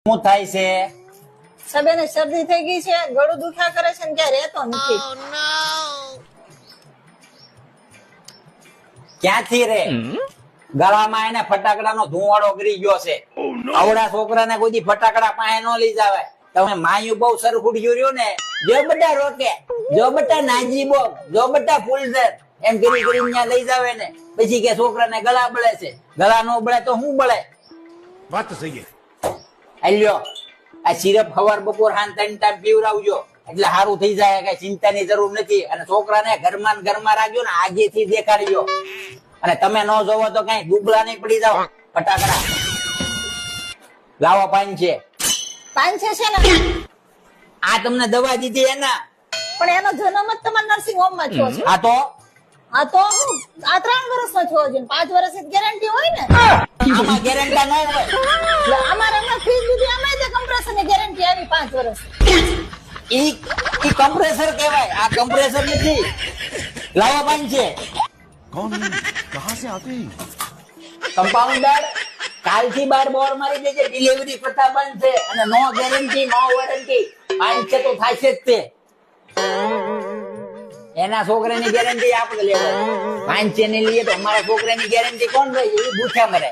શું થાય છે? સબેને શરદી થઈ ગઈ છે, ગળું દુખ્યા કરે છે ને ક્યાં રહેતો નથી. ક્યાંથી રે? ગળામાં એને ફટાકડાનો ધુવાડો કરી ગયો છે. આવડા છોકરાને કોઈ દી ફટાકડા પાસે ન લઈ જાવે. તમે માયું બહુ સરખુડિયું રહ્યું ને, જો બટા રોકે, જો બટા નાજીબો, જો બટા ફૂલઝર, એમ કરી ત્યાં લઈ જાવે ને, પછી કે છોકરાને ગળા બળે છે. ગળા નો બળે તો શું બળે? વાત તો સહી છે. આલ્યો આ સિરપ સવાર બપોર હાન 3 ટાઈમ પીવડાવજો એટલે સારું થઈ જાય, કઈ ચિંતાની જરૂર નથી. અને છોકરાને ઘરમાં ને ઘરમાં રાખજો ને, આગેથી દેખાડજો. અને તમે ન જોવો તો કઈ દુબળા નહીં પડી જાવ. ફટાકડા લાવો, પાન છે. પાન છે ને, આ તમને દવા દીધી એના, પણ એનો જન્મ જ તમારા નર્સિંગ હોમ માં થયો છે. આ તો આ 3 વર્ષનો થયો છે, 5 વર્ષની ગેરંટી હોય ને. આમાં ગેરંટી ન હોય. એટલે અમારે હમણાં ફ્રીજ દીધી, અમે તે કમ્પ્રેસર ની ગેરંટી આવી 5 વર્ષ. ઈ કમ્પ્રેસર કહેવાય, આ કમ્પ્રેસર નથી. લાવો, પાન છે. कौन कहाँ से आते हैं? કમ્પાઉન્ડર કાલથી 12 બોર મારી દેજે, ડિલિવરી કરતા બંધ છે. અને નો ગેરંટી નો વોરંટી, પાંચ છે તો થાય છે જ તે. એના છોકરાની ગેરંટી આપણે લેવો, પાંચ છે ને લઈએ તો અમારા છોકરાની ગેરંટી કોણ લે? એ ભૂખ્યા મરે.